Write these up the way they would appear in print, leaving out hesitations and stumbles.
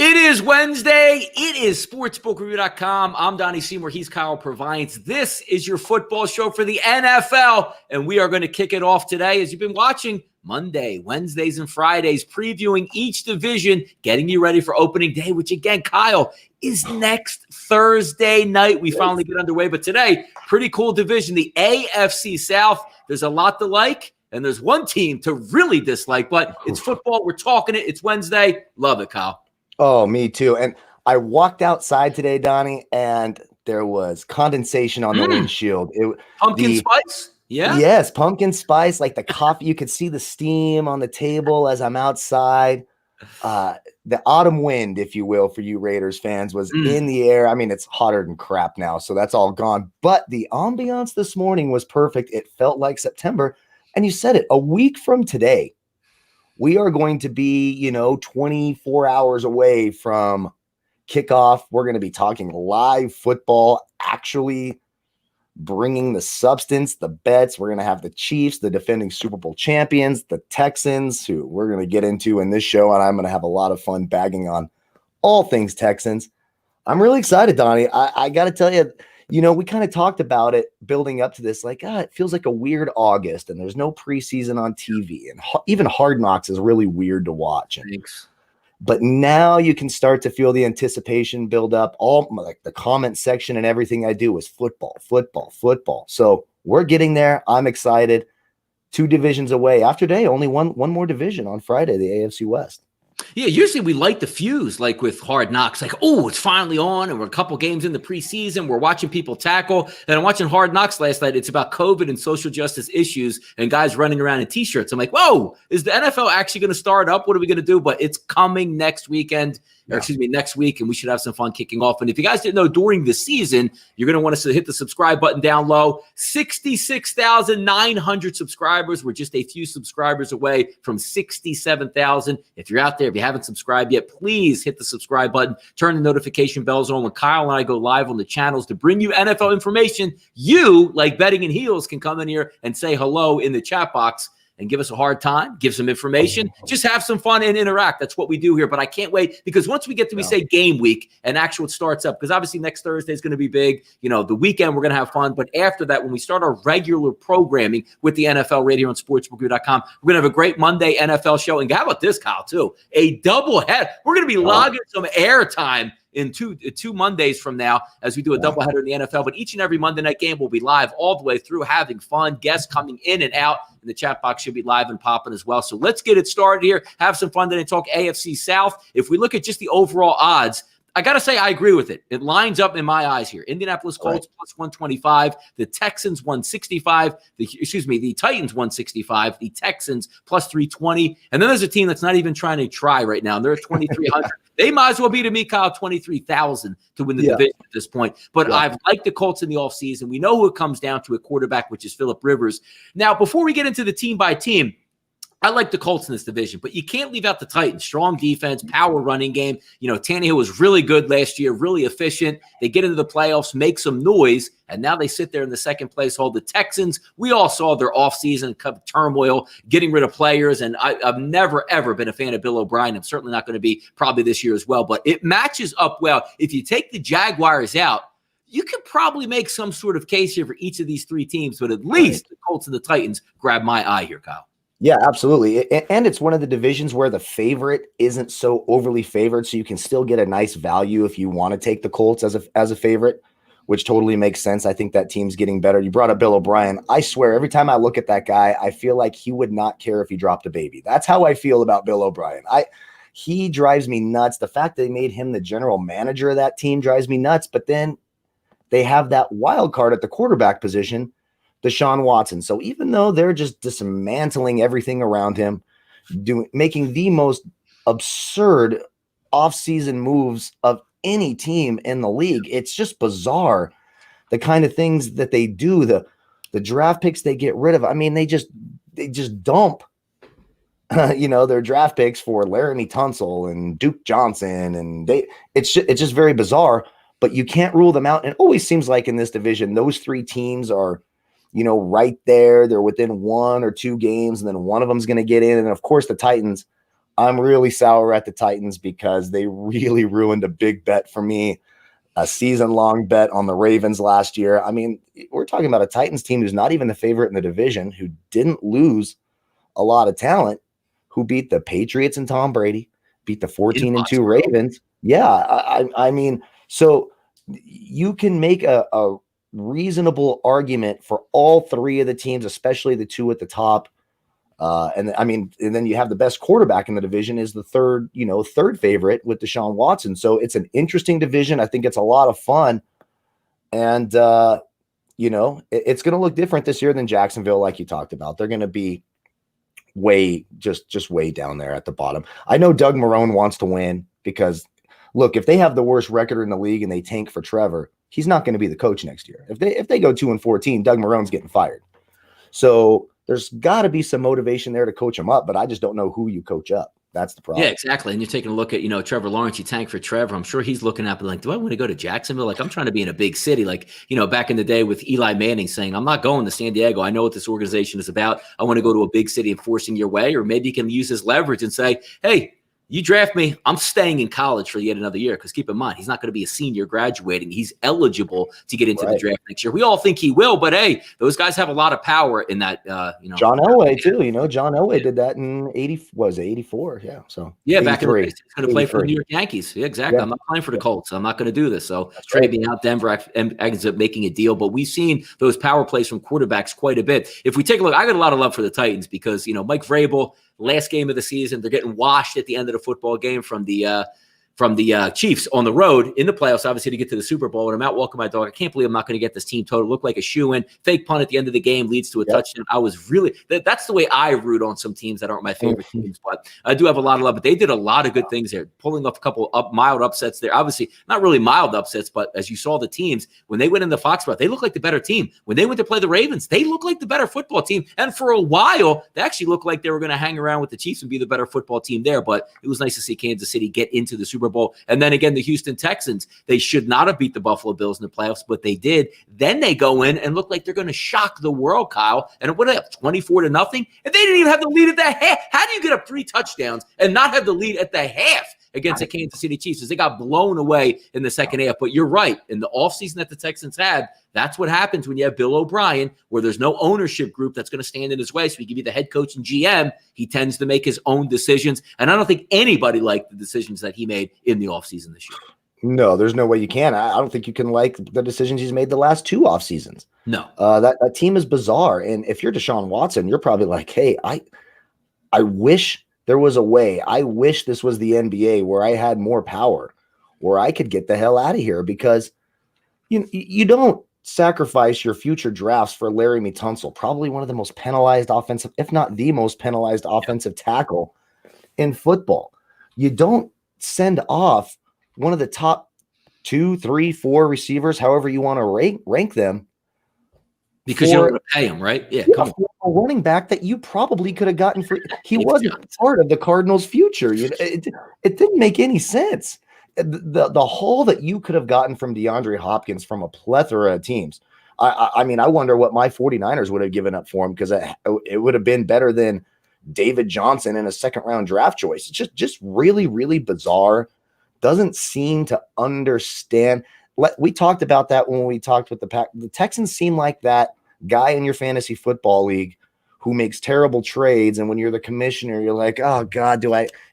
It is Wednesday. It is sportsbookreview.com. I'm Donnie Seymour. He's Kyle Purviance. This is your football show for the NFL, and we are going to kick it off today. As you've been watching Monday, Wednesdays, and Fridays, previewing each division, getting you ready for opening day, which again, Kyle, is next Thursday night. We finally get underway, but today, pretty cool division, the AFC South. There's a lot to like, and there's one team to really dislike, but it's football. We're talking it. It's Wednesday. Love it, Kyle. Oh, me too. And I walked outside today, Donnie, and there was condensation on the windshield. Pumpkin spice? Yeah. Yes, pumpkin spice, like the coffee. You could see the steam on the table as I'm outside. The autumn wind, if you will, for you Raiders fans, was in the air. I mean, it's hotter than crap now, so that's all gone. But the ambiance this morning was perfect. It felt like September. And you said it, a week from today, we are going to be, 24 hours away from kickoff. We're going to be talking live football, actually bringing the substance, the bets. We're going to have the Chiefs, the defending Super Bowl champions, the Texans, who we're going to get into in this show, and I'm going to have a lot of fun bagging on all things Texans. I'm really excited, Donnie. I got to tell you, we kind of talked about it building up to this, like, it feels like a weird August and there's no preseason on TV, and even Hard Knocks is really weird to watch. Thanks. But now you can start to feel the anticipation build up. All like the comment section and everything I do is football, football, football. So we're getting there. I'm excited. 2 divisions away. After today, only one more division on Friday, the AFC West. Yeah, usually we light the fuse, like with Hard Knocks, like, oh, it's finally on, and we're a couple games in the preseason. We're watching people tackle. And I'm watching Hard Knocks last night. It's about COVID and social justice issues and guys running around in T-shirts. I'm like, whoa, is the NFL actually going to start up? What are we going to do? But it's coming next weekend. Next week, and we should have some fun kicking off. And if you guys didn't know, during the season, you're going to want to hit the subscribe button down low. 66,900 subscribers. We're just a few subscribers away from 67,000. If you're out there, if you haven't subscribed yet, please hit the subscribe button. Turn the notification bells on when Kyle and I go live on the channels to bring you NFL information. You, like Betting and Heels, can come in here and say hello in the chat box and give us a hard time, give some information, just have some fun and interact. That's what we do here. But I can't wait, because once we get to, we say game week and actual starts up, because obviously next Thursday is going to be big. The weekend we're going to have fun. But after that, when we start our regular programming with the NFL right here on sportsbookreview.com, we're going to have a great Monday NFL show. And how about this, Kyle, too? A double head. We're going to be logging some airtime in two Mondays from now as we do a doubleheader in the NFL. But each and every Monday night game will be live all the way through, having fun, guests coming in and out, and the chat box should be live and popping as well. So let's get it started here, have some fun today, and talk AFC South. If we look at just the overall odds, I got to say I agree with it. It lines up in my eyes here. Indianapolis Colts plus 125, the Texans 165, the Titans 165, the Texans plus 320. And then there's a team that's not even trying to try right now. They're at 2,300. They might as well be, to me, Kyle, 23,000 to win the division at this point. But I've liked the Colts in the offseason. We know who it comes down to at quarterback, which is Phillip Rivers. Now, before we get into the team by team, I like the Colts in this division, but you can't leave out the Titans. Strong defense, power running game. Tannehill was really good last year, really efficient. They get into the playoffs, make some noise, and now they sit there in the second place hold. The Texans, we all saw their offseason turmoil, getting rid of players, and I've never, ever been a fan of Bill O'Brien. I'm certainly not going to be probably this year as well, but it matches up well. If you take the Jaguars out, you could probably make some sort of case here for each of these 3 teams, but at least the Colts and the Titans grab my eye here, Kyle. Yeah, absolutely. And it's one of the divisions where the favorite isn't so overly favored, so you can still get a nice value if you want to take the Colts as a favorite, which totally makes sense. I think that team's getting better. You brought up Bill O'Brien. I swear, every time I look at that guy, I feel like he would not care if he dropped a baby. That's how I feel about Bill O'Brien. He drives me nuts. The fact that they made him the general manager of that team drives me nuts, but then they have that wild card at the quarterback position, Deshaun Watson. So even though they're just dismantling everything around him, making the most absurd offseason moves of any team in the league, it's just bizarre the kind of things that they do, the draft picks they get rid of. I mean, they just dump their draft picks for Laramie Tunsil and Duke Johnson, and it's just very bizarre, but you can't rule them out. And it always seems like in this division, those 3 teams are right there. They're within 1 or 2 games, and then one of them's going to get in. And of course, the Titans, I'm really sour at the Titans because they really ruined a big bet for me, a season-long bet on the Ravens last year. I mean, we're talking about a Titans team who's not even the favorite in the division, who didn't lose a lot of talent, who beat the Patriots and Tom Brady, beat the 14-2 Ravens. Yeah, I mean, so you can make a reasonable argument for all three of the teams, especially the two at the top. And then you have the best quarterback in the division is the third favorite with Deshaun Watson. So it's an interesting division. I think it's a lot of fun. And, it's going to look different this year than Jacksonville, like you talked about. They're going to be way down there at the bottom. I know Doug Marrone wants to win because, look, if they have the worst record in the league and they tank for Trevor, he's not going to be the coach next year. If they go 2-14, Doug Marrone's getting fired. So there's got to be some motivation there to coach him up, but I just don't know who you coach up. That's the problem. Yeah, exactly. And you're taking a look at, Trevor Lawrence, you tank for Trevor. I'm sure he's looking up and like, do I want to go to Jacksonville? Like, I'm trying to be in a big city. Like, back in the day with Eli Manning saying, I'm not going to San Diego. I know what this organization is about. I want to go to a big city and forcing your way. Or maybe you can use his leverage and say, hey, you draft me, I'm staying in college for yet another year. Because keep in mind, he's not going to be a senior graduating. He's eligible to get into the draft next year. We all think he will, but hey, those guys have a lot of power in that. John Elway too. John Elway did that in 84. Yeah. So back in the day, he's going to play for the New York Yankees. Yeah, exactly. Yeah. I'm not playing for the Colts. I'm not going to do this. So trade me out. Denver ends up making a deal. But we've seen those power plays from quarterbacks quite a bit. If we take a look, I got a lot of love for the Titans because Mike Vrabel. Last game of the season, they're getting washed at the end of the football game from the Chiefs on the road in the playoffs, obviously, to get to the Super Bowl. And I'm out walking my dog. I can't believe I'm not going to get this team total. Look like a shoe-in. Fake punt at the end of the game leads to a touchdown. I was really – that's the way I root on some teams that aren't my favorite teams. But I do have a lot of love. But they did a lot of good things there, pulling off a couple mild upsets there. Obviously, not really mild upsets, but as you saw the teams, when they went in the Foxborough, they looked like the better team. When they went to play the Ravens, they looked like the better football team. And for a while, they actually looked like they were going to hang around with the Chiefs and be the better football team there. But it was nice to see Kansas City get into the Super Bowl. And then again, the Houston Texans, they should not have beat the Buffalo Bills in the playoffs, but they did. Then they go in and look like they're going to shock the world, Kyle. And what, 24-0? And they didn't even have the lead at the half. How do you get up 3 touchdowns and not have the lead at the half against the Kansas City Chiefs? As they got blown away in the second half. But you're right. In the offseason that the Texans had, that's what happens when you have Bill O'Brien, where there's no ownership group that's going to stand in his way. So he can be the head coach and GM. He tends to make his own decisions. And I don't think anybody liked the decisions that he made in the offseason this year. No, there's no way you can. I don't think you can like the decisions he's made the last 2 off seasons. No. That team is bizarre. And if you're Deshaun Watson, you're probably like, hey, I wish there was a way. I wish this was the NBA where I had more power, where I could get the hell out of here, because you don't sacrifice your future drafts for Laramie Tunsil, probably one of the most penalized offensive, if not the most penalized offensive tackle in football. You don't send off one of the top 2, 3, 4 receivers, however you want to rank them. Because you're going to pay him, right? Yeah, come on. A running back that you probably could have gotten free. He wasn't part of the Cardinals' future. It didn't make any sense. The haul that you could have gotten from DeAndre Hopkins from a plethora of teams. I mean, I wonder what my 49ers would have given up for him, because it would have been better than David Johnson in a second-round draft choice. It's just really, really bizarre. Doesn't seem to understand. We talked about that when we talked with the Texans seem like that guy in your fantasy football league who makes terrible trades. And when you're the commissioner, you're like, oh God,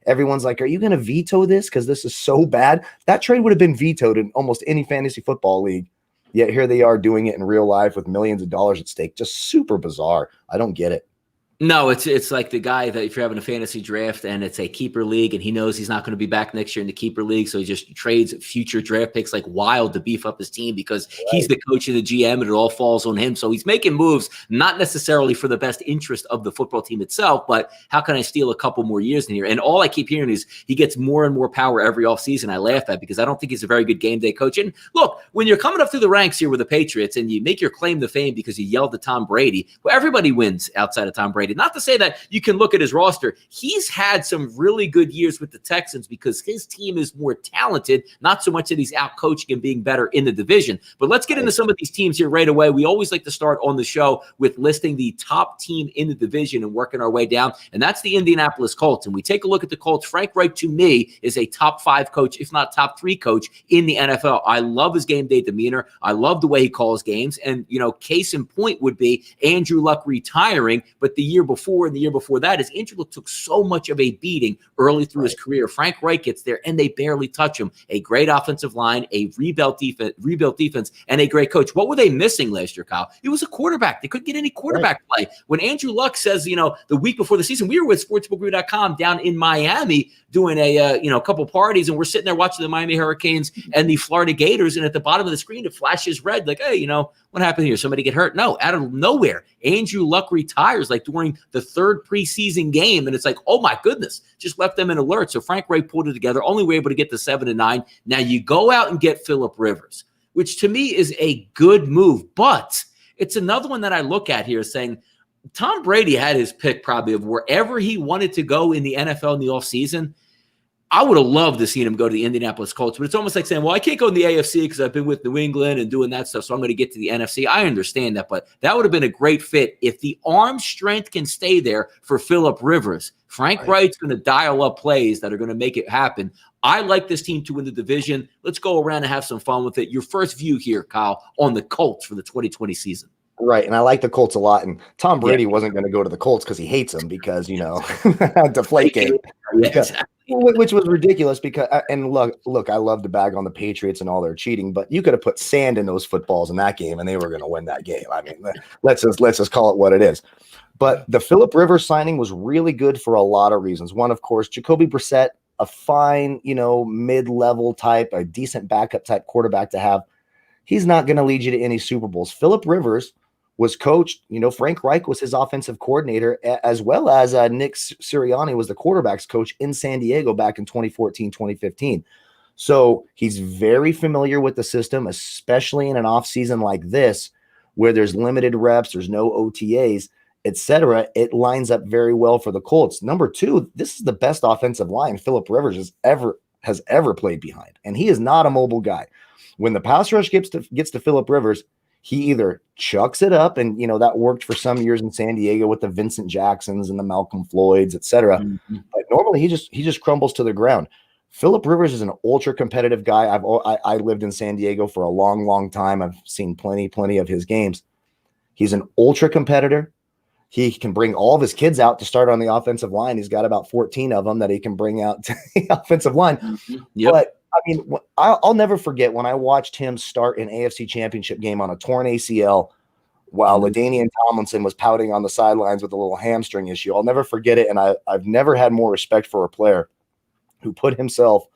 everyone's like, are you going to veto this? Because this is so bad. That trade would have been vetoed in almost any fantasy football league. Yet here they are doing it in real life with millions of dollars at stake. Just super bizarre. I don't get it. No, it's like the guy that if you're having a fantasy draft and it's a keeper league and he knows he's not going to be back next year in the keeper league, so he just trades future draft picks like wild to beef up his team because he's the coach and the GM and it all falls on him. So he's making moves not necessarily for the best interest of the football team itself, but how can I steal a couple more years in here? And all I keep hearing is he gets more and more power every offseason. I laugh at because I don't think he's a very good game day coach. And look, when you're coming up through the ranks here with the Patriots and you make your claim to fame because you yelled at Tom Brady, well, everybody wins outside of Tom Brady. Not to say that you can look at his roster. He's had some really good years with the Texans because his team is more talented, not so much that he's out coaching and being better in the division. But let's get into some of these teams here right away. We always like to start on the show with listing the top team in the division and working our way down, and that's the Indianapolis Colts. And we take a look at the Colts. Frank Reich, to me, is a top 5 coach, if not top 3 coach in the NFL. I love his game day demeanor. I love the way he calls games. And, case in point would be Andrew Luck retiring, but the year before and the year before that is Andrew Luck took so much of a beating early through his career. Frank Reich gets there, and they barely touch him. A great offensive line, a rebuilt defense, and a great coach. What were they missing last year, Kyle? It was a quarterback. They couldn't get any quarterback play. When Andrew Luck says, the week before the season, we were with sportsbookguru.com down in Miami doing a couple parties, and we're sitting there watching the Miami Hurricanes and the Florida Gators, and at the bottom of the screen, it flashes red, like, hey, what happened here? Somebody get hurt? No, out of nowhere, Andrew Luck retires like during the 3rd preseason game, and it's like, oh my goodness, just left them in alert. So Frank Reich pulled it together, only were able to get to 7-9. Now you go out and get Phillip Rivers, which to me is a good move, but it's another one that I look at here saying Tom Brady had his pick probably of wherever he wanted to go in the NFL in the offseason. I would have loved to see him go to the Indianapolis Colts, but it's almost like saying, well, I can't go in the AFC because I've been with New England and doing that stuff, so I'm going to get to the NFC. I understand that, but that would have been a great fit. If the arm strength can stay there for Phillip Rivers, Frank Reich's going to dial up plays that are going to make it happen. I like this team to win the division. Let's go around and have some fun with it. Your first view here, Kyle, on the Colts for the 2020 season. Right, and I like the Colts a lot. And Tom Brady wasn't going to go to the Colts because he hates them because, Deflategate. Which was ridiculous because, and look, I love to bag on the Patriots and all their cheating, but you could have put sand in those footballs in that game and they were going to win that game. I mean, let's just call it what it is. But the Phillip Rivers signing was really good for a lot of reasons. One, of course, Jacoby Brissett, a fine, mid-level type, a decent backup type quarterback to have. He's not going to lead you to any Super Bowls. Phillip Rivers was coached, Frank Reich was his offensive coordinator, as well as Nick Sirianni was the quarterback's coach in San Diego back in 2014, 2015. So he's very familiar with the system, especially in an offseason like this, where there's limited reps, there's no OTAs, etc. It lines up very well for the Colts. Number 2, this is the best offensive line Phillip Rivers has ever played behind, and he is not a mobile guy. When the pass rush gets to Phillip Rivers, he either chucks it up, and that worked for some years in San Diego with the Vincent Jacksons and the Malcolm Floyds, etc. Mm-hmm. But normally he just crumbles to the ground. Phillip Rivers is an ultra competitive guy. I lived in San Diego for a long time. I've seen plenty of his games. He's an ultra competitor. He can bring all of his kids out to start on the offensive line. He's got about 14 of them that he can bring out to the offensive line. Mm-hmm. Yep. But I mean, I'll never forget when I watched him start an AFC Championship game on a torn ACL while LaDainian Tomlinson was pouting on the sidelines with a little hamstring issue. I'll never forget it, and I've never had more respect for a player who put himself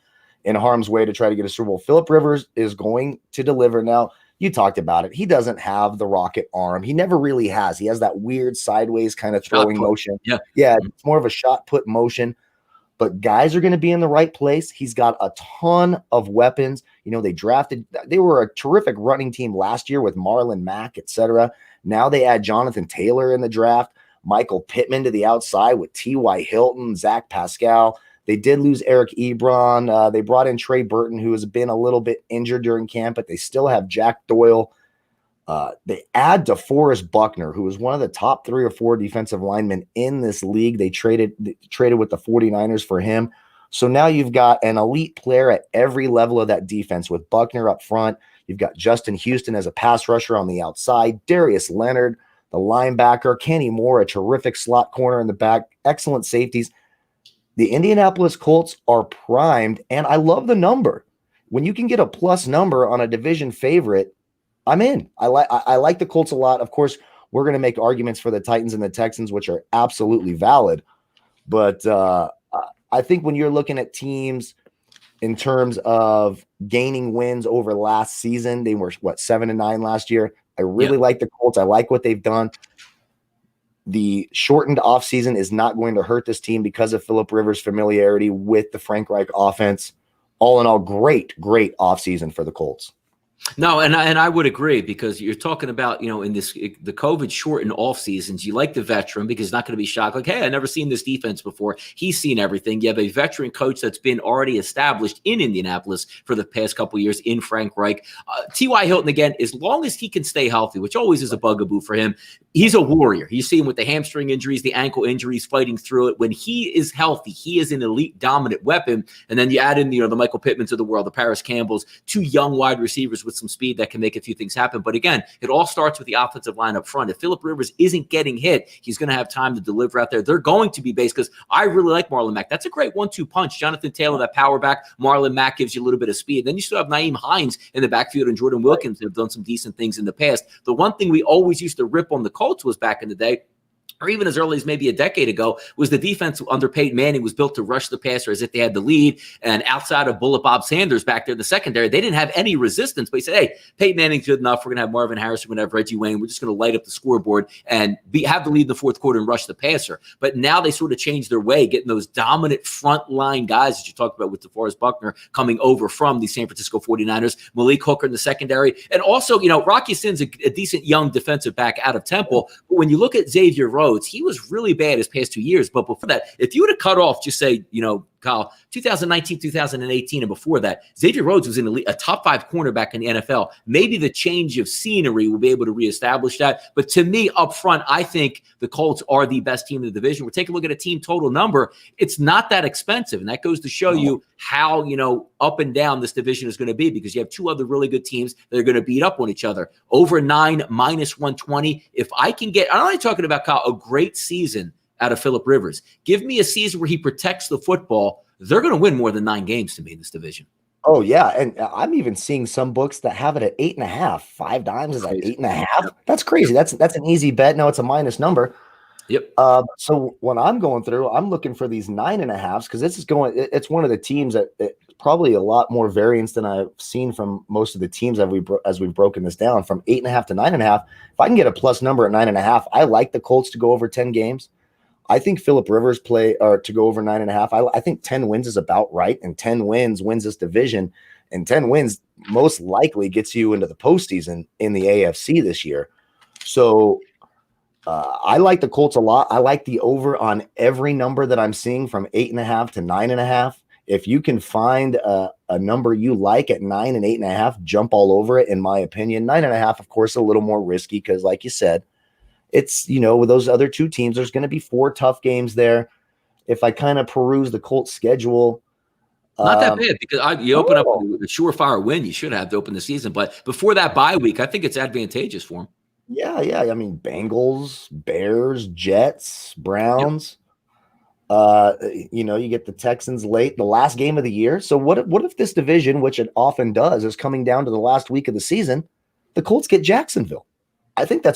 in harm's way to try to get a Super Bowl. Phillip Rivers is going to deliver. Now, you talked about it. He doesn't have the rocket arm. He never really has. He has that weird sideways kind of throwing motion. Yeah, it's more of a shot put motion. But guys are going to be in the right place. He's got a ton of weapons. They were a terrific running team last year with Marlon Mack, etc. Now they add Jonathan Taylor in the draft, Michael Pittman to the outside with T.Y. Hilton, Zach Pascal. They did lose Eric Ebron. They brought in Trey Burton, who has been a little bit injured during camp, but they still have Jack Doyle. They add DeForest Buckner, who is one of the top 3 or 4 defensive linemen in this league. They traded with the 49ers for him. So now you've got an elite player at every level of that defense with Buckner up front. You've got Justin Houston as a pass rusher on the outside, Darius Leonard, the linebacker, Kenny Moore, a terrific slot corner in the back, excellent safeties. The Indianapolis Colts are primed, and I love the number. When you can get a plus number on a division favorite, I'm in. I like the Colts a lot. Of course, we're going to make arguments for the Titans and the Texans, which are absolutely valid. But I think when you're looking at teams in terms of gaining wins over last season, they were, 7-9 last year. I really like the Colts. I like what they've done. The shortened offseason is not going to hurt this team because of Phillip Rivers' familiarity with the Frank Reich offense. All in all, great offseason for the Colts. No, and I would agree, because you're talking about, in the COVID shortened off seasons, you like the veteran because he's not going to be shocked. Like, hey, I never seen this defense before. He's seen everything. You have a veteran coach that's been already established in Indianapolis for the past couple of years in Frank Reich. T.Y. Hilton, again, as long as he can stay healthy, which always is a bugaboo for him, he's a warrior. You see him with the hamstring injuries, the ankle injuries, fighting through it. When he is healthy, he is an elite dominant weapon. And then you add in, the Michael Pittmans of the world, the Paris Campbells, two young wide receivers with some speed that can make a few things happen. But again, it all starts with the offensive line up front. If Phillip Rivers isn't getting hit, he's going to have time to deliver out there. They're going to be based, because I really like Marlon Mack. That's a great 1-2 punch. Jonathan Taylor, that power back. Marlon Mack gives you a little bit of speed. Then you still have Naeem Hines in the backfield, and Jordan Wilkins have done some decent things in the past. The one thing we always used to rip on the Colts was back in the day, or even as early as maybe a decade ago, was the defense under Peyton Manning was built to rush the passer as if they had the lead. And outside of Bullet Bob Sanders back there in the secondary, they didn't have any resistance. But he said, hey, Peyton Manning's good enough. We're going to have Marvin Harrison. We're going to have Reggie Wayne. We're just going to light up the scoreboard and have the lead in the fourth quarter and rush the passer. But now they sort of changed their way, getting those dominant front line guys that you talked about with DeForest Buckner coming over from the San Francisco 49ers, Malik Hooker in the secondary. And also, Rocky Sin's a decent young defensive back out of Temple. But when you look at Xavier Rhodes, he was really bad his past 2 years. But before that, if you would have cut off, just say, Kyle, 2019, 2018, and before that, Xavier Rhodes was in a top 5 cornerback in the NFL. Maybe the change of scenery will be able to reestablish that. But to me, up front, I think the Colts are the best team in the division. We're taking a look at a team total number. It's not that expensive. And that goes to show you how, up and down this division is going to be, because you have two other really good teams that are going to beat up on each other. Over 9, minus 120. If I can get, I'm only talking about, Kyle, a great season out of Phillip Rivers. Give me a season where he protects the football. They're going to win more than 9 games to me in this division. Oh, yeah. And I'm even seeing some books that have it at 8.5. 5 dimes is at 8.5. That's crazy. That's an easy bet. No, it's a minus number. Yep. So when I'm going through, I'm looking for these 9.5s, because it's one of the teams that probably a lot more variance than I've seen from most of the teams as we've broken this down from 8.5 to 9.5. If I can get a plus number at 9.5, I like the Colts to go over 10 games. I think Phillip Rivers to go over 9.5. I think 10 wins is about right, and 10 wins this division, and 10 wins most likely gets you into the postseason in the AFC this year. So I like the Colts a lot. I like the over on every number that I'm seeing from 8.5 to 9.5. If you can find a number you like at 9 and 8.5, jump all over it, in my opinion. 9.5, of course, a little more risky, because like you said, it's, with those other two teams, there's going to be 4 tough games there. If I kind of peruse the Colts schedule. Not that bad, because you open up a surefire win. You should have to open the season. But before that bye week, I think it's advantageous for them. Yeah. I mean, Bengals, Bears, Jets, Browns. Yep. You get the Texans late, the last game of the year. So what if this division, which it often does, is coming down to the last week of the season, the Colts get Jacksonville? I think their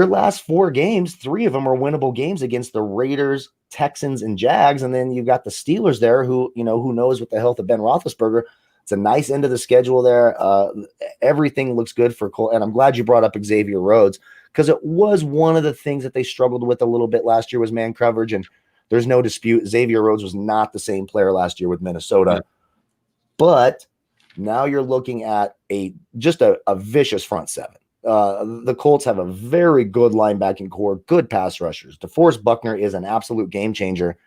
last 4 games, 3 of them are winnable games against the Raiders, Texans, and Jags. And then you've got the Steelers there who knows with the health of Ben Roethlisberger. It's a nice end of the schedule there. Everything looks good for Cole. And I'm glad you brought up Xavier Rhodes, because it was one of the things that they struggled with a little bit last year was man coverage. And there's no dispute, Xavier Rhodes was not the same player last year with Minnesota. Yeah. But now you're looking at a vicious front 7. The Colts have a very good linebacking core, good pass rushers. DeForest Buckner is an absolute game changer.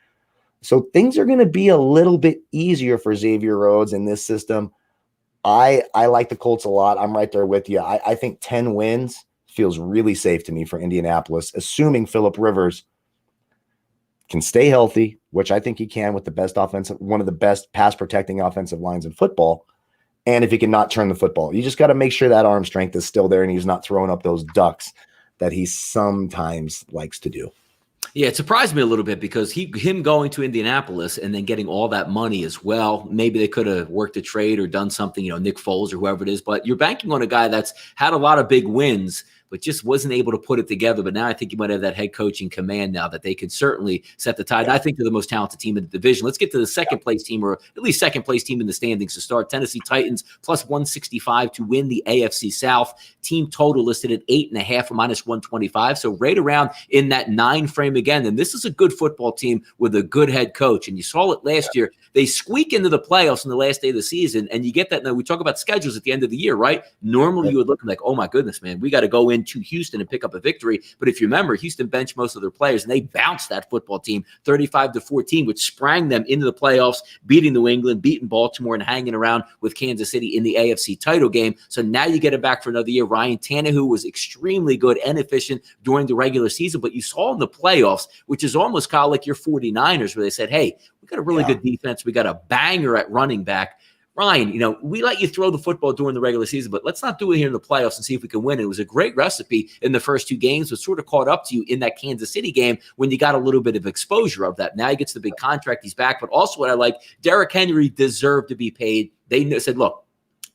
So things are going to be a little bit easier for Xavier Rhodes in this system. I like the Colts a lot. I'm right there with you. I think 10 wins feels really safe to me for Indianapolis, assuming Phillip Rivers can stay healthy, which I think he can with one of the best pass protecting offensive lines in football. And if he can not turn the football, you just got to make sure that arm strength is still there and he's not throwing up those ducks that he sometimes likes to do. Yeah, it surprised me a little bit, because him going to Indianapolis and then getting all that money as well. Maybe they could have worked a trade or done something, Nick Foles or whoever it is. But you're banking on a guy that's had a lot of big wins, but just wasn't able to put it together. But now I think you might have that head coaching command now that they can certainly set the tide. I think they're the most talented team in the division. Let's get to the second place team, or at least second place team in the standings to start. Tennessee Titans plus 165 to win the AFC South. Team total listed at 8.5 minus 125. So right around in that 9 frame again. And this is a good football team with a good head coach. And you saw it last year. They squeak into the playoffs in the last day of the season. And you get that. Now we talk about schedules at the end of the year, right? Normally you would look like, oh my goodness, man, we got to go into Houston and pick up a victory. But if you remember, Houston benched most of their players and they bounced that football team 35-14, which sprang them into the playoffs, beating New England, beating Baltimore, and hanging around with Kansas City in the AFC title game. So now you get it back for another year. Ryan Tannehill was extremely good and efficient during the regular season, but you saw in the playoffs, which is almost kind of like your 49ers, where they said, hey, we got a really good defense. We got a banger at running back. Ryan, we let you throw the football during the regular season, but let's not do it here in the playoffs and see if we can win. It was a great recipe in the first 2 games, but sort of caught up to you in that Kansas City game when you got a little bit of exposure of that. Now he gets the big contract. He's back. But also what I like, Derrick Henry deserved to be paid. They said, look,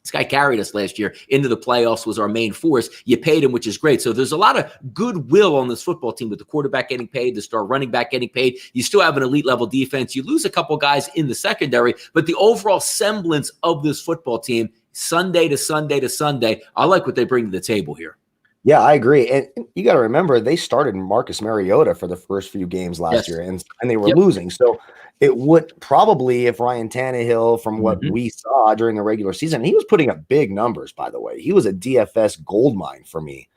this guy carried us last year into the playoffs, was our main force. You paid him, which is great. So there's a lot of goodwill on this football team with the quarterback getting paid, the star running back getting paid. You still have an elite level defense. You lose a couple guys in the secondary, but the overall semblance of this football team, Sunday to Sunday to Sunday, I like what they bring to the table here. Yeah, I agree. And you got to remember, they started Marcus Mariota for the first few games last year, and they were losing. So it would probably, if Ryan Tannehill, from what we saw during the regular season, he was putting up big numbers, by the way. He was a DFS goldmine for me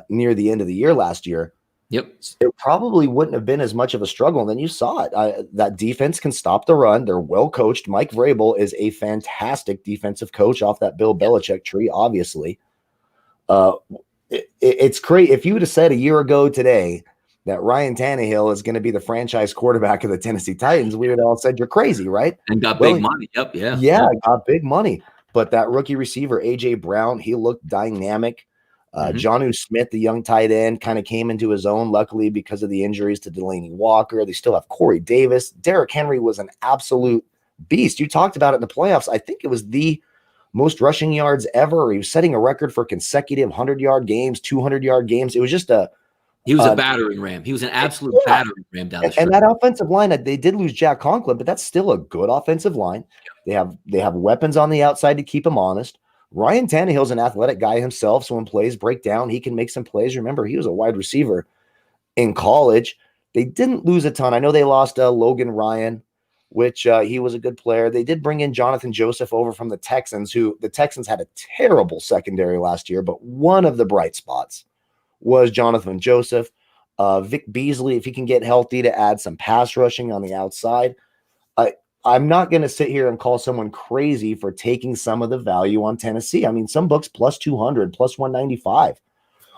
near the end of the year last year. It probably wouldn't have been as much of a struggle. And then you saw it. That defense can stop the run. They're well coached. Mike Vrabel is a fantastic defensive coach off that Bill Belichick tree, obviously. It's great. If you would have said a year ago today that Ryan Tannehill is going to be the franchise quarterback of the Tennessee Titans, we would have all said you're crazy, right? And got big money. Got big money. But that rookie receiver, A.J. Brown, he looked dynamic. Jonnu Smith, the young tight end, kind of came into his own, luckily, because of the injuries to Delaney Walker. They still have Corey Davis. Derrick Henry was an absolute beast. You talked about it in the playoffs. I think it was the most rushing yards ever. He was setting a record for consecutive 100-yard games, 200-yard games. It was just he was a battering ram. He was an absolute battering ram down the stretch. And that offensive line, they did lose Jack Conklin, but that's still a good offensive line. They have weapons on the outside to keep him honest. Ryan Tannehill's an athletic guy himself, so when plays break down, he can make some plays. Remember, he was a wide receiver in college. They didn't lose a ton. I know they lost Logan Ryan, which he was a good player. They did bring in Jonathan Joseph over from the Texans, who the Texans had a terrible secondary last year, but one of the bright spots was Jonathan Joseph. Vic Beasley, if he can get healthy, to add some pass rushing on the outside. I'm not going to sit here and call someone crazy for taking some of the value on Tennessee. I mean, some books plus 200, plus 195.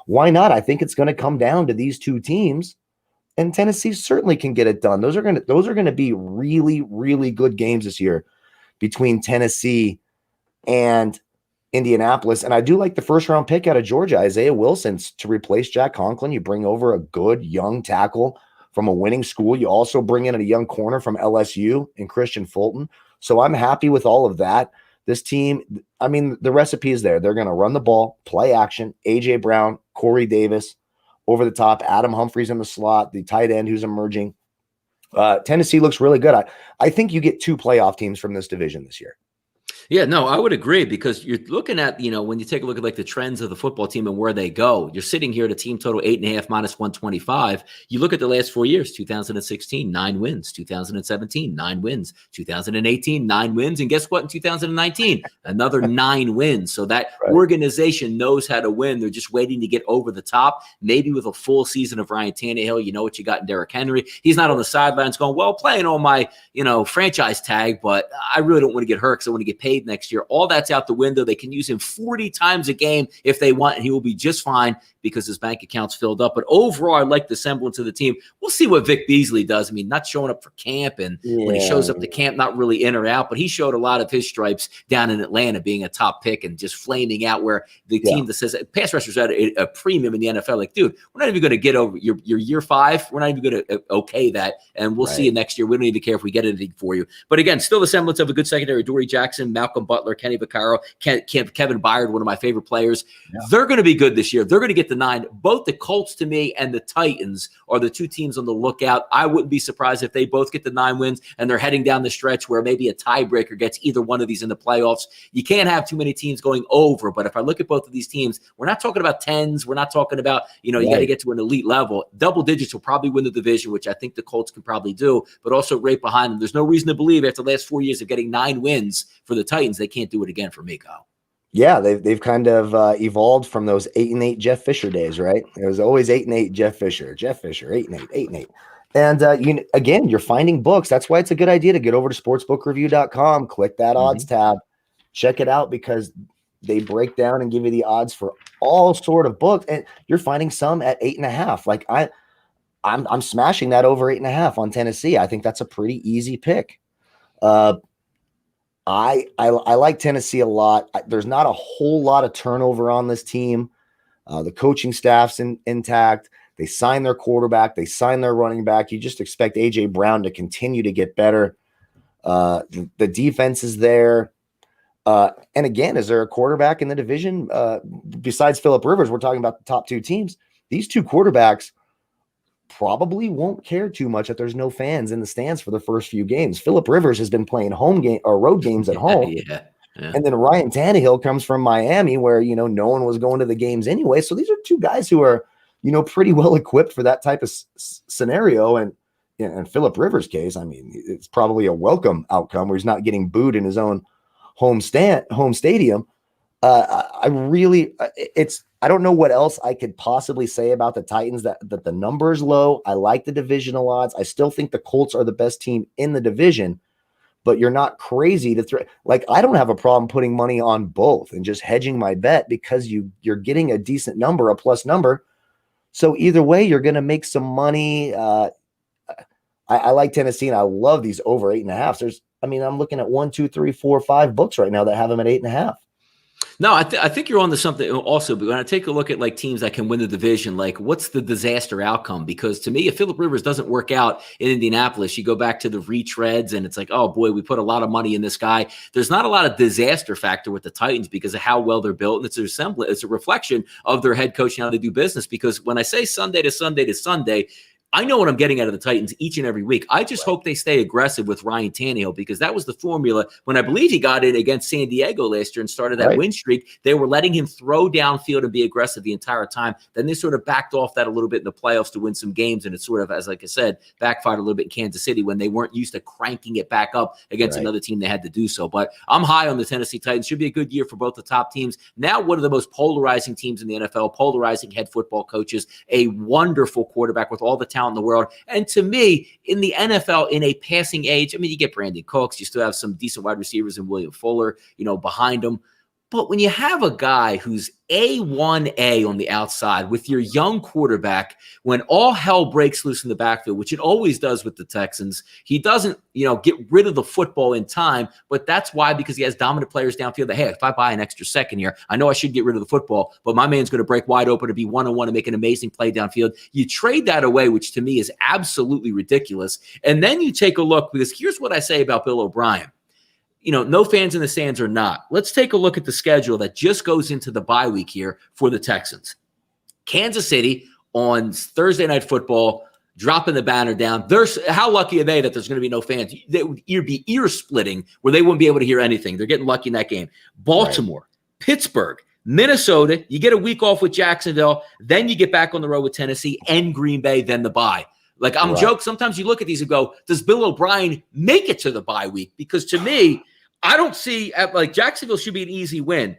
Why not? I think it's going to come down to these two teams, and Tennessee certainly can get it done. Those are going to be really, really good games this year between Tennessee and Indianapolis. And I do like the first round pick out of Georgia, Isaiah Wilson, to replace Jack Conklin. You bring over a good young tackle from a winning school. You also bring in a young corner from LSU in Christian Fulton. So I'm happy with all of that. This team, I mean, the recipe is there. They're going to run the ball, play action, A.J. Brown, Corey Davis over the top, Adam Humphries in the slot, the tight end who's emerging. Tennessee looks really good. I think you get two playoff teams from this division this year. Yeah, no, I would agree, because you're looking at, when you take a look at like the trends of the football team and where they go, you're sitting here at a team total 8.5 minus 125. You look at the last 4 years, 2016, 9 wins, 2017, 9 wins, 2018, 9 wins. And guess what? In 2019, another 9 wins. So that organization knows how to win. They're just waiting to get over the top. Maybe with a full season of Ryan Tannehill, you know what you got in Derrick Henry. He's not on the sidelines going, well, playing on my, franchise tag, but I really don't want to get hurt because I want to get paid next year. All that's out the window. They can use him 40 times a game if they want, and he will be just fine because his bank account's filled up. But overall, I like the semblance of the team. We'll see what Vic Beasley does. I mean, not showing up for camp, and when he shows up to camp, not really in or out, but he showed a lot of his stripes down in Atlanta, being a top pick and just flaming out, where the team that says pass rushers at a premium in the NFL, like, dude, we're not even going to get over your year 5. We're not even going to okay that, and we'll see you next year. We don't even care if we get anything for you. But again, still the semblance of a good secondary. Dory Jackson, Malcolm Butler, Kenny Vaccaro, Kevin Byard, one of my favorite players. Yeah. They're going to be good this year. They're going to get the 9. Both the Colts, to me, and the Titans are the 2 teams on the lookout. I wouldn't be surprised if they both get the 9 wins and they're heading down the stretch where maybe a tiebreaker gets either one of these in the playoffs. You can't have too many teams going over, but if I look at both of these teams, we're not talking about 10s. We're not talking about, you got to get to an elite level. Double digits will probably win the division, which I think the Colts can probably do, but also right behind them. There's no reason to believe after the last 4 years of getting 9 wins for the Titans, they can't do it again for me, Kyle. Yeah, they've kind of evolved from those 8-8 Jeff Fisher days, right? It was always 8-8 Jeff Fisher, 8-8, 8-8. And again, you're finding books. That's why it's a good idea to get over to sportsbookreview.com, click that odds tab, check it out, because they break down and give you the odds for all sort of books, and you're finding some at 8.5. Like I'm smashing that over 8.5 on Tennessee. I think that's a pretty easy pick. I like Tennessee a lot. There's not a whole lot of turnover on this team. The coaching staff's intact. They signed their quarterback. They signed their running back. You just expect A.J. Brown to continue to get better. The defense is there. And again, is there a quarterback in the division besides Phillip Rivers? We're talking about the top 2 teams. These 2 quarterbacks probably won't care too much if there's no fans in the stands for the first few games. Phillip Rivers has been playing home game or road games at home. Yeah. And then Ryan Tannehill comes from Miami, where, no one was going to the games anyway. So these are 2 guys who are, pretty well equipped for that type of scenario. And in Phillip Rivers' case, I mean, it's probably a welcome outcome where he's not getting booed in his own home stadium. I don't know what else I could possibly say about the Titans, that the number's low. I like the divisional odds. I still think the Colts are the best team in the division, but you're not crazy to I don't have a problem putting money on both and just hedging my bet, because you're getting a decent number, a plus number. So either way, you're going to make some money. I like Tennessee, and I love these over 8.5. I'm looking at 1, 2, 3, 4, 5 books right now that have them at 8.5. No, I think you're on to something also. But when I take a look at teams that can win the division, what's the disaster outcome? Because to me, if Phillip Rivers doesn't work out in Indianapolis, you go back to the retreads and it's oh boy, we put a lot of money in this guy. There's not a lot of disaster factor with the Titans because of how well they're built. And it's a reflection of their head coach and how they do business. Because when I say Sunday to Sunday to Sunday, I know what I'm getting out of the Titans each and every week. I just hope they stay aggressive with Ryan Tannehill, because that was the formula when I believe he got in against San Diego last year and started that win streak. They were letting him throw downfield and be aggressive the entire time. Then they sort of backed off that a little bit in the playoffs to win some games, and it sort of, like I said, backfired a little bit in Kansas City when they weren't used to cranking it back up against another team. They had to do so. But I'm high on the Tennessee Titans. Should be a good year for both the top teams. Now, one of the most polarizing teams in the NFL, polarizing head football coaches, a wonderful quarterback with all the talent in the world. And to me, in the NFL, in a passing age, you get Brandon Cooks, you still have some decent wide receivers in William Fuller, behind them. But when you have a guy who's A1A on the outside with your young quarterback, when all hell breaks loose in the backfield, which it always does with the Texans, he doesn't, get rid of the football in time. But that's why, because he has dominant players downfield, that, hey, if I buy an extra second here, I know I should get rid of the football, but my man's going to break wide open to be one-on-one and make an amazing play downfield. You trade that away, which to me is absolutely ridiculous. And then you take a look, because here's what I say about Bill O'Brien. No fans in the stands or not. Let's take a look at the schedule that just goes into the bye week here for the Texans. Kansas City on Thursday Night Football, dropping the banner down. How lucky are they that there's going to be no fans? They would be ear-splitting where they wouldn't be able to hear anything. They're getting lucky in that game. Baltimore, Pittsburgh, Minnesota. You get a week off with Jacksonville. Then you get back on the road with Tennessee and Green Bay, then the bye. I'm joking. Sometimes you look at these and go, does Bill O'Brien make it to the bye week? Because to me, I don't see Jacksonville should be an easy win.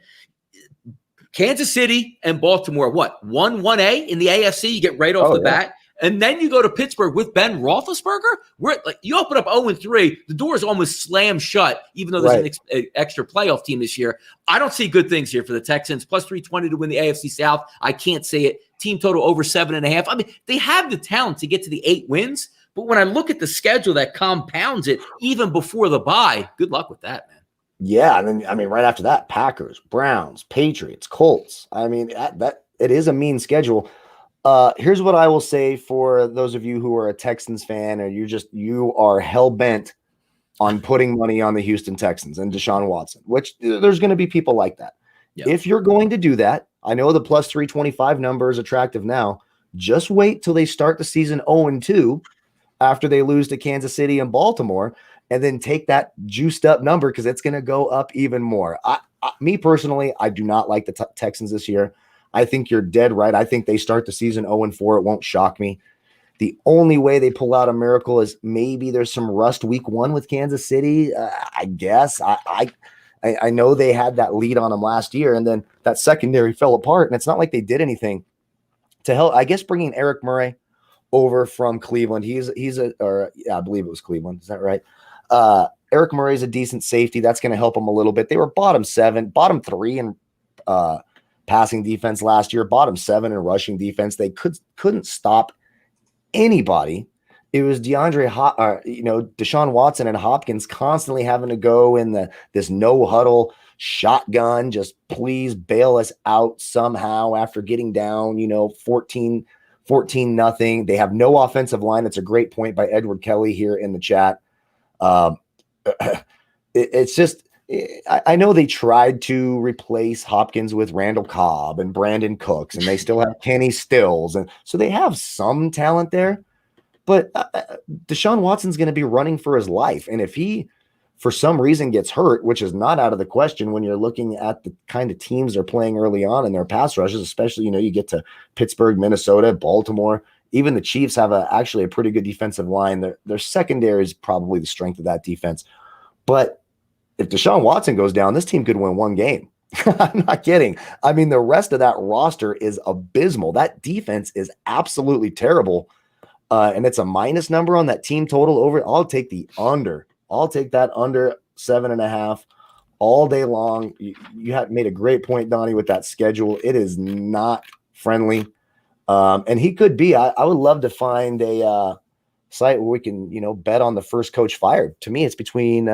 Kansas City and Baltimore, 1-1A in the AFC? You get right off the bat. And then you go to Pittsburgh with Ben Roethlisberger. You open up 0-3, the door is almost slammed shut, even though there's an extra playoff team this year. I don't see good things here for the Texans. Plus 320 to win the AFC South. I can't see it. Team total over 7.5. They have the talent to get to the 8 wins. But when I look at the schedule that compounds it, even before the bye, good luck with that, man. Yeah, and then right after that, Packers, Browns, Patriots, Colts. That it is a mean schedule. Here's what I will say for those of you who are a Texans fan, or you are hell bent on putting money on the Houston Texans and Deshaun Watson, which there's going to be people like that. Yep. If you're going to do that, I know the plus 325 number is attractive now. Just wait till they start the season 0-2 after they lose to Kansas City and Baltimore, and then take that juiced up number because it's going to go up even more. Me personally, I do not like the Texans this year. I think you're dead right. I think they start the season 0-4. It won't shock me. The only way they pull out a miracle is maybe there's some rust week 1 with Kansas City. I guess I know they had that lead on them last year, and then that secondary fell apart. And it's not like they did anything to help. I guess bringing Eric Murray over from Cleveland. I believe it was Cleveland. Is that right? Eric Murray is a decent safety. That's going to help them a little bit. They were bottom 3 in passing defense last year, bottom 7 in rushing defense. They couldn't stop anybody. It was Deshaun Watson and Hopkins constantly having to go in this no huddle shotgun. Just please bail us out somehow after getting down, 14-0. They have no offensive line. It's a great point by Edward Kelly here in the chat. It's just, I know they tried to replace Hopkins with Randall Cobb and Brandon Cooks, and they still have Kenny Stills. And so they have some talent there, but Deshaun Watson's going to be running for his life. And if he, for some reason, gets hurt, which is not out of the question when you're looking at the kind of teams they're playing early on in their pass rushes, especially, you get to Pittsburgh, Minnesota, Baltimore. Even the Chiefs have actually a pretty good defensive line. Their secondary is probably the strength of that defense. But if Deshaun Watson goes down, this team could win 1 game. I'm not kidding. I mean, the rest of that roster is abysmal. That defense is absolutely terrible. And it's a minus number on that team total over. I'll take the under. I'll take that under 7.5 all day long. You had made a great point, Donnie, with that schedule. It is not friendly. And he could be. I would love to find a site where we can, bet on the first coach fired. To me, it's between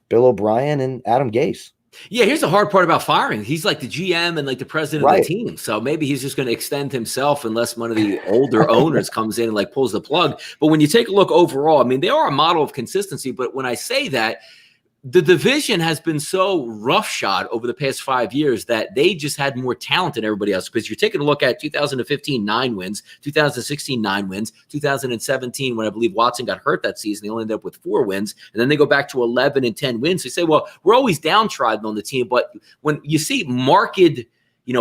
Bill O'Brien and Adam Gase. Yeah, here's the hard part about firing. He's like the GM and like the president of the team. So maybe he's just going to extend himself unless one of the older owners comes in and like pulls the plug. But when you take a look overall, I mean, they are a model of consistency. But when I say that, the division has been so roughshod over the past 5 years that they just had more talent than everybody else. Because you're taking a look at 2015, 9 wins, 2016, 9 wins, 2017, when I believe Watson got hurt that season, they only ended up with 4 wins. And then they go back to 11 and 10 wins. So you say, well, we're always downtrodden on the team. But when you see marked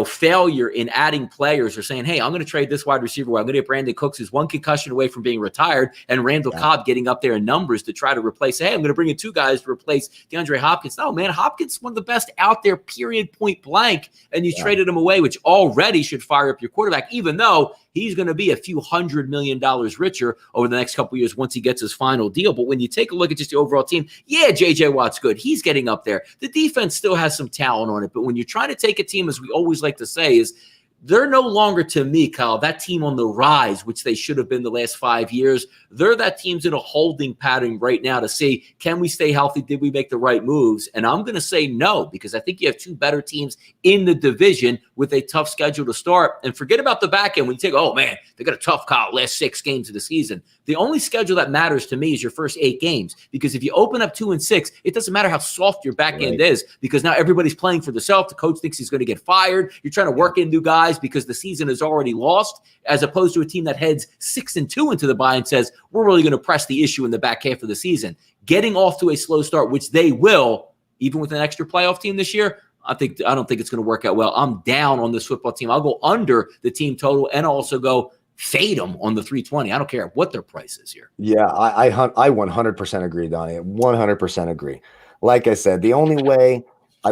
failure in adding players or saying, hey, I'm going to trade this wide receiver away. I'm going to get Brandon Cooks, who's 1 concussion away from being retired, and Randall Cobb getting up there in numbers to try to replace, hey, I'm going to bring in 2 guys to replace DeAndre Hopkins. No, man, Hopkins is one of the best out there, period, point blank, and you traded him away, which already should fire up your quarterback, even though he's going to be a few $100 million richer over the next couple of years once he gets his final deal. But when you take a look at just the overall team, yeah, J.J. Watt's good. He's getting up there. The defense still has some talent on it. But when you're trying to take a team, as we always like to say, is they're no longer, to me, Kyle, that team on the rise, which they should have been the last 5 years. They're that team's in a holding pattern right now to see, can we stay healthy? Did we make the right moves? And I'm going to say no, because I think you have 2 better teams in the division with a tough schedule to start. And forget about the back end. When you take, oh, man, they got a tough call last 6 games of the season. The only schedule that matters to me is your first 8 games, because if you open up 2 and 6, it doesn't matter how soft your back end is, because now everybody's playing for themselves. The coach thinks he's going to get fired. You're trying to work in new guys because the season is already lost, as opposed to a team that heads 6-2 into the bye and says, we're really going to press the issue in the back half of the season. Getting off to a slow start, which they will, even with an extra playoff team this year, I don't think it's going to work out well. I'm down on this football team. I'll go under the team total and also go fade them on the 320. I don't care what their price is here. Yeah, I 100% agree, Donnie. 100% agree. Like I said, the only way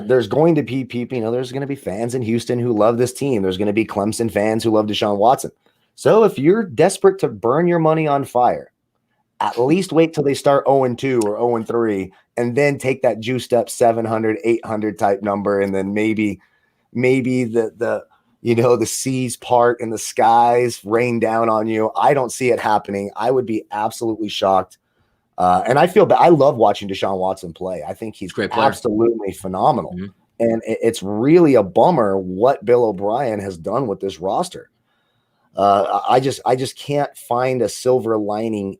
there's going to be people, there's going to be fans in Houston who love this team. There's going to be Clemson fans who love Deshaun Watson. So if you're desperate to burn your money on fire, at least wait till they start 0-2 or 0-3 and then take that juiced up 700, 800 type number. And then maybe the seas part and the skies rain down on you. I don't see it happening. I would be absolutely shocked. And I feel bad. I love watching Deshaun Watson play. I think he's absolutely phenomenal. Mm-hmm. And it's really a bummer what Bill O'Brien has done with this roster. I just can't find a silver lining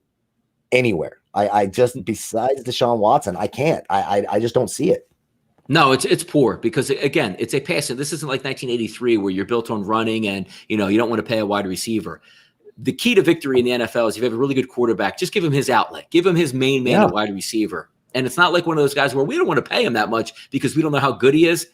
anywhere. I just, besides Deshaun Watson, I can't. I just don't see it. No, it's poor because, again, it's a passing. This isn't like 1983 where you're built on running and, you don't want to pay a wide receiver. The key to victory in the NFL is if you have a really good quarterback, just give him his outlet. Give him his main man at wide receiver. And it's not like one of those guys where we don't want to pay him that much because we don't know how good he is.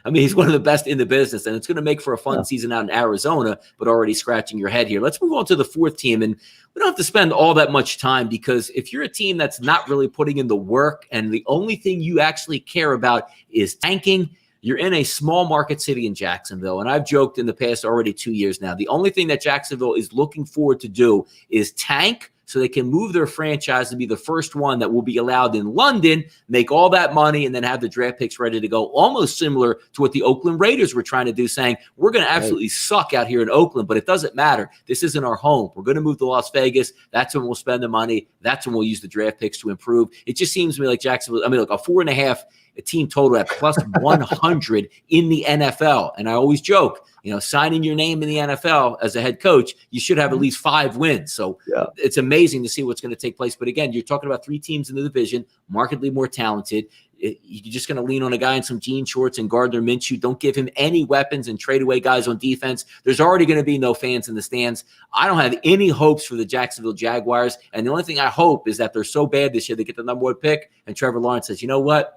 I mean, he's one of the best in the business, and it's going to make for a fun season out in Arizona, but already scratching your head here. Let's move on to the fourth team, and we don't have to spend all that much time because if you're a team that's not really putting in the work and the only thing you actually care about is tanking, you're in a small market city in Jacksonville, and I've joked in the past already 2 years now, the only thing that Jacksonville is looking forward to do is tank so they can move their franchise to be the first one that will be allowed in London, make all that money, and then have the draft picks ready to go, almost similar to what the Oakland Raiders were trying to do, saying, we're going to absolutely suck out here in Oakland, but it doesn't matter. This isn't our home. We're going to move to Las Vegas. That's when we'll spend the money. That's when we'll use the draft picks to improve. It just seems to me like Jacksonville, a 4.5 a team total at plus 100 in the NFL. And I always joke, signing your name in the NFL as a head coach, you should have at least 5 wins. So it's amazing to see what's going to take place. But again, you're talking about 3 teams in the division, markedly more talented. You're just going to lean on a guy in some jean shorts and Gardner Minshew. Don't give him any weapons and trade away guys on defense. There's already going to be no fans in the stands. I don't have any hopes for the Jacksonville Jaguars. And the only thing I hope is that they're so bad this year, they get the number 1 pick. And Trevor Lawrence says, you know what?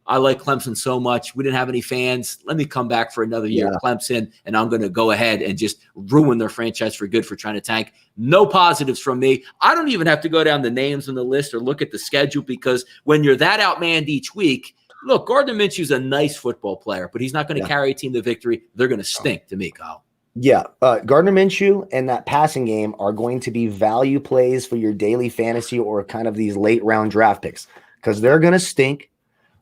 I like Clemson so much. We didn't have any fans. Let me come back for another year at Clemson, and I'm going to go ahead and just ruin their franchise for good for trying to tank. No positives from me. I don't even have to go down the names on the list or look at the schedule because when you're that outmanned each week, look, Gardner Minshew's a nice football player, but he's not going to carry a team to victory. They're going to stink to me, Kyle. Yeah, Gardner Minshew and that passing game are going to be value plays for your daily fantasy or kind of these late round draft picks because they're going to stink.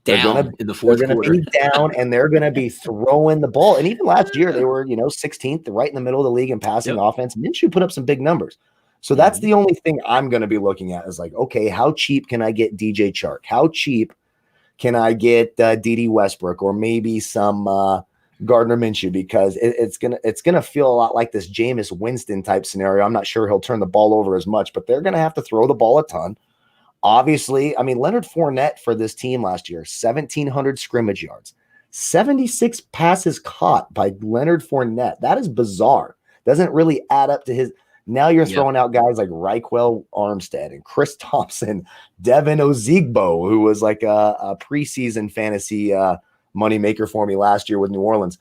Down in the fourth quarter. Be down, and they're going to be throwing the ball. And even last year, they were 16th, right in the middle of the league in passing offense. Minshew put up some big numbers. So that's the only thing I'm going to be looking at is like, okay, how cheap can I get DJ Chark? How cheap can I get D.D. Westbrook or maybe some Gardner Minshew? Because it's gonna feel a lot like this Jameis Winston type scenario. I'm not sure he'll turn the ball over as much, but they're going to have to throw the ball a ton. Obviously, Leonard Fournette for this team last year, 1,700 scrimmage yards, 76 passes caught by Leonard Fournette. That is bizarre. Doesn't really add up to his. Now you're throwing out guys like Raquel Armstead and Chris Thompson, Devin Ozigbo, who was like a preseason fantasy moneymaker for me last year with New Orleans.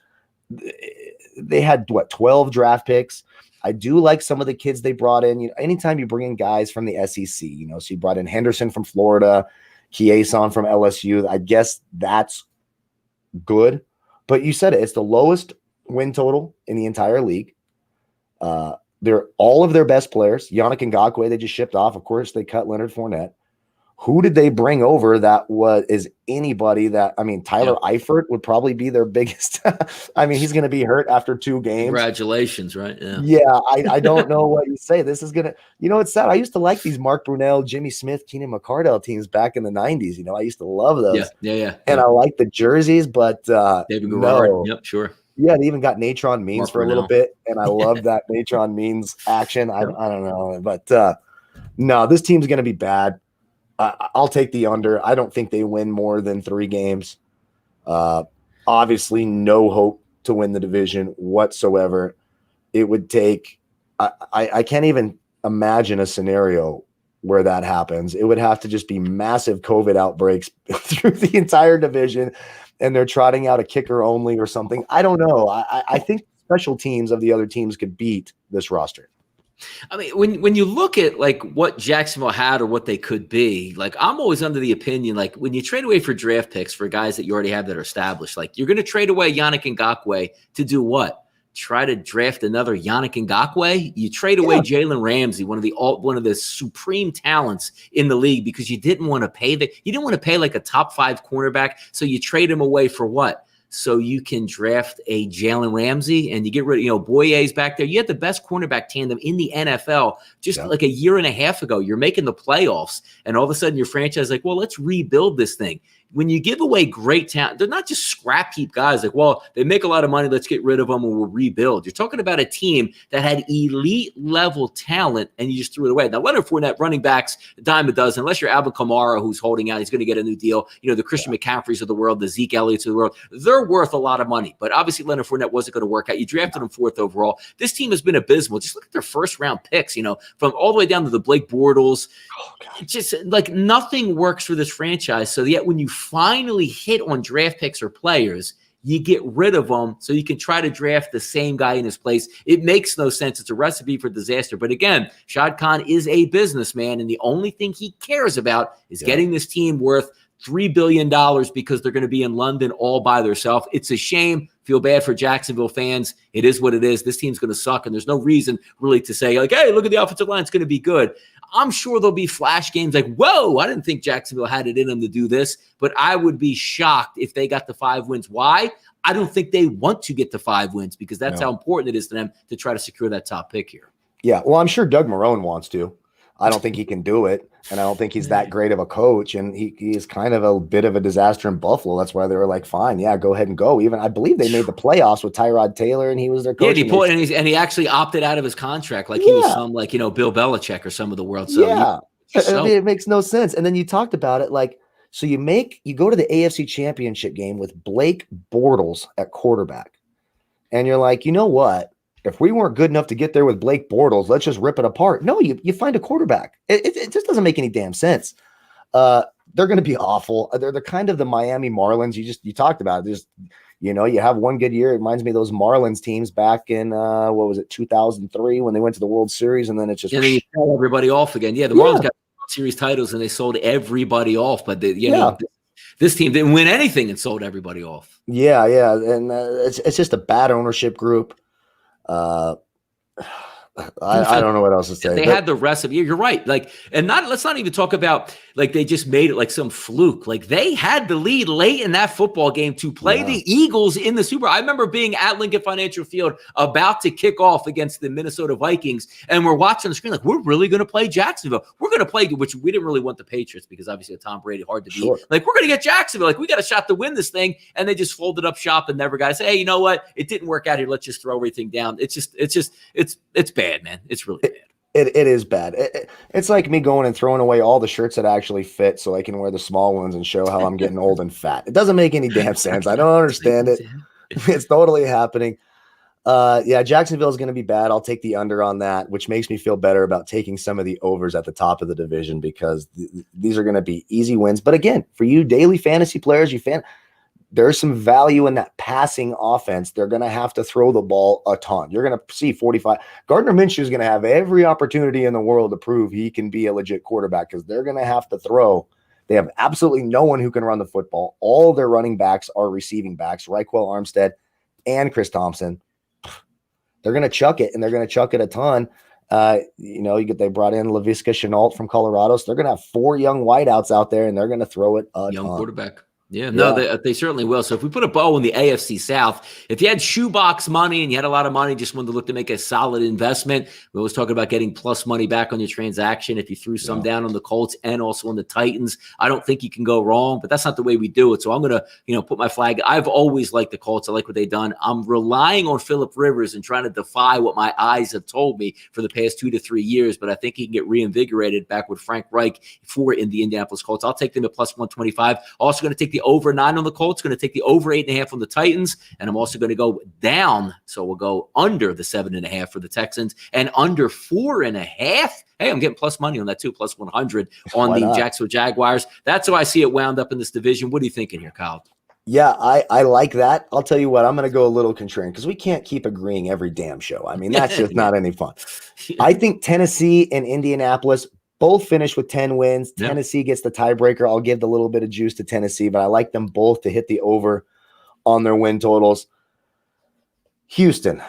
They had 12 draft picks. I do like some of the kids they brought in. Anytime you bring in guys from the SEC, so you brought in Henderson from Florida, Kieson from LSU. I guess that's good. But you said it's the lowest win total in the entire league. They're all of their best players. Yannick Ngakoue, they just shipped off. Of course, they cut Leonard Fournette. Who did they bring over that is anybody that, Tyler Eifert would probably be their biggest. He's going to be hurt after 2 games. Congratulations, right? Yeah, I don't know what you say. This is going to, it's sad. I used to like these Mark Brunell, Jimmy Smith, Keenan McCardell teams back in the 90s. I used to love those. Yeah. And I like the jerseys, but David Garrard. Yep, sure. Yeah, they even got Natron Means Mark for a little bit, and I love that Natron Means action. I don't know, but no, this team's going to be bad. I'll take the under. I don't think they win more than 3 games. Obviously, no hope to win the division whatsoever. It would take I can't even imagine a scenario where that happens. It would have to just be massive COVID outbreaks through the entire division, and they're trotting out a kicker only or something. I don't know. I think special teams of the other teams could beat this roster. When you look at like what Jacksonville had or what they could be, like I'm always under the opinion, like when you trade away for draft picks for guys that you already have that are established, like you're going to trade away Yannick Ngakoue to do what? Try to draft another Yannick Ngakoue? You trade away Jalen Ramsey, one of the supreme talents in the league, because you didn't want to pay like a top 5 cornerback, so you trade him away for what? So you can draft a Jalen Ramsey and you get rid of, Boye's back there. You had the best cornerback tandem in the NFL just like a year and a half ago. You're making the playoffs, and all of a sudden your franchise is like, well, let's rebuild this thing. when you give away great talent, they're not just scrap heap guys like, well, they make a lot of money, let's get rid of them and we'll rebuild. You're talking about a team that had elite level talent and you just threw it away. Now, Leonard Fournette, running backs, a dime a dozen, unless you're Alvin Kamara, who's holding out, he's going to get a new deal. You know, the Christian McCaffreys of the world, the Zeke Elliott's of the world, they're worth a lot of money. But obviously, Leonard Fournette wasn't going to work out. You drafted him 4th overall. This team has been abysmal. Just look at their first round picks, you know, from all the way down to the Blake Bortles. Just like nothing works for this franchise. So yet when you finally hit on draft picks or players, you get rid of them so you can try to draft the same guy in his place. It makes no sense. It's a recipe for disaster. But again, Shad Khan is a businessman, and the only thing he cares about is getting this team worth $3 billion because they're going to be in London all by themselves. It's a shame. Feel bad for Jacksonville fans. It is what it is. This team's going to suck, and there's no reason really to say, like, hey, look at the offensive line. It's going to be good. I'm sure there'll be flash games like, whoa, I didn't think Jacksonville had it in them to do this, but I would be shocked if they got the 5 wins. Why? I don't think they want to get the 5 wins because that's how important it is to them to try to secure that top pick here. Yeah, well, I'm sure Doug Marrone wants to. I don't think he can do it, and I don't think he's that great of a coach, and he is kind of a bit of a disaster in Buffalo. That's why they were like, fine, yeah, go ahead and go. Even I believe they made the playoffs with Tyrod Taylor, and he was their coach. Yeah, and he actually opted out of his contract like he was some, like, you know, Bill Belichick or some of the world. So I mean, it makes no sense. And then you talked about it like, so you go to the AFC Championship game with Blake Bortles at quarterback, and you're like, you know what? If we weren't good enough to get there with Blake Bortles, let's just rip it apart. No, you find a quarterback. It just doesn't make any damn sense. They're going to be awful. They're kind of the Miami Marlins. You talked about it. Just, you know, you have one good year. It reminds me of those Marlins teams back in, 2003 when they went to the World Series, and then it's just they sell everybody off again. Yeah, the Marlins got World Series titles and they sold everybody off, but this team didn't win anything and sold everybody off. Yeah, and it's just a bad ownership group. I don't know what else to say. They had the recipe. You're right. Like, and let's not even talk about like they just made it like some fluke. Like they had the lead late in that football game to play the Eagles in the Super Bowl. I remember being at Lincoln Financial Field about to kick off against the Minnesota Vikings, and we're watching the screen like, we're really going to play Jacksonville. We're going to play, which we didn't really want the Patriots because obviously Tom Brady hard to beat. Like, we're going to get Jacksonville. Like, we got a shot to win this thing, and they just folded up shop and never got to say, hey, you know what? It didn't work out here. Let's just throw everything down. It's bad, man. It's really bad. It is bad. It's like me going and throwing away all the shirts that actually fit so I can wear the small ones and show how I'm getting old and fat. It doesn't make any damn sense. I don't understand it. It's totally happening. Jacksonville is going to be bad. I'll take the under on that, which makes me feel better about taking some of the overs at the top of the division because these are going to be easy wins. But again, for you daily fantasy players, there's some value in that passing offense. They're going to have to throw the ball a ton. You're going to see 45. Gardner Minshew is going to have every opportunity in the world to prove he can be a legit quarterback because they're going to have to throw. They have absolutely no one who can run the football. All their running backs are receiving backs, Raquel Armstead and Chris Thompson. They're going to chuck it, and they're going to chuck it a ton. They brought in Laviska Shenault from Colorado, so they're going to have 4 young wideouts out there, and they're going to throw it a young ton. Quarterback. Yeah, they certainly will. So if we put a bow in the AFC South, if you had shoebox money and you had a lot of money, just wanted to look to make a solid investment, we always talk about getting plus money back on your transaction. If you threw some down on the Colts and also on the Titans, I don't think you can go wrong, but that's not the way we do it. So I'm going to, put my flag. I've always liked the Colts. I like what they've done. I'm relying on Phillip Rivers and trying to defy what my eyes have told me for the past 2 to 3 years, but I think he can get reinvigorated back with Frank Reich in the Indianapolis Colts. I'll take them at plus 125. Also going to take the over 9 on the Colts, going to take the over 8.5 on the Titans, and I'm also going to go down. So we'll go under the 7.5 for the Texans and under 4.5. Hey, I'm getting plus money on that too, plus 100 on the Jacksonville Jaguars. That's how I see it wound up in this division. What are you thinking here, Kyle? Yeah, I like that. I'll tell you what, I'm going to go a little contrarian because we can't keep agreeing every damn show. I mean, that's just not any fun. I think Tennessee and Indianapolis both finish with 10 wins. Yep. Tennessee gets the tiebreaker. I'll give the little bit of juice to Tennessee, but I like them both to hit the over on their win totals. Houston,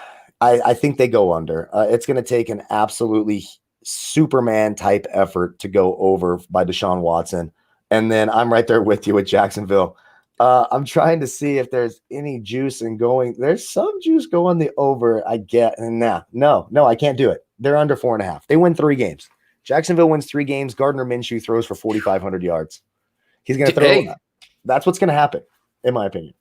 I think they go under. It's going to take an absolutely Superman type effort to go over by Deshaun Watson. And then I'm right there with you with Jacksonville. I'm trying to see if there's any juice in going. There's some juice going the over, I get. And no, I can't do it. They're under 4.5. They win 3 games. Jacksonville wins 3 games. Gardner Minshew throws for 4,500 yards. He's going to throw That's what's going to happen, in my opinion.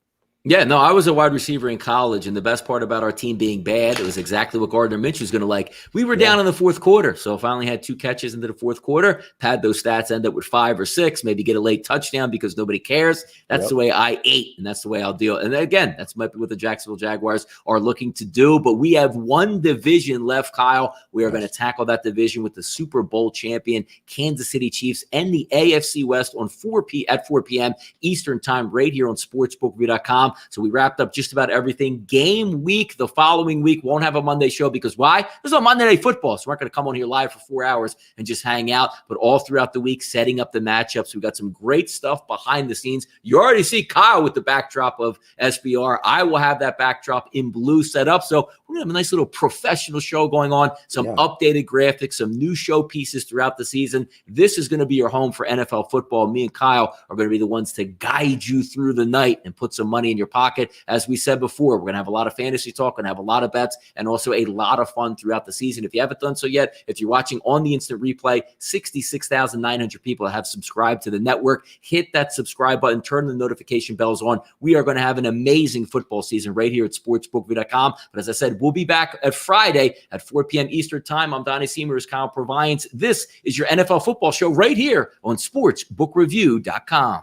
Yeah, no, I was a wide receiver in college, and the best part about our team being bad, it was exactly what Gardner Minshew was going to like. We were down in the fourth quarter, so if I only had 2 catches into the fourth quarter, pad those stats, end up with 5 or 6, maybe get a late touchdown because nobody cares. That's the way I ate, and that's the way I'll deal. And again, that's might be what the Jacksonville Jaguars are looking to do, but we have one division left, Kyle. We are going to tackle that division with the Super Bowl champion Kansas City Chiefs and the AFC West on 4 p.m. Eastern time right here on sportsbookreview.com. So we wrapped up just about everything. Game week the following week. Won't have a Monday show because why? There's no Monday Night Football, so we're not going to come on here live for 4 hours and just hang out. But all throughout the week, setting up the matchups. We got some great stuff behind the scenes. You already see Kyle with the backdrop of SBR. I will have that backdrop in blue set up. So we're going to have a nice little professional show going on. Some updated graphics, some new show pieces throughout the season. This is going to be your home for NFL football. Me and Kyle are going to be the ones to guide you through the night and put some money in your pocket. As we said before, we're going to have a lot of fantasy talk, going to have a lot of bets, and also a lot of fun throughout the season. If you haven't done so yet, if you're watching on the instant replay, 66,900 people have subscribed to the network. Hit that subscribe button, turn the notification bells on. We are going to have an amazing football season right here at sportsbookreview.com. But as I said, we'll be back at Friday at 4 p.m. Eastern time. I'm Donnie Seamers, Kyle Purviance. This is your NFL football show right here on sportsbookreview.com.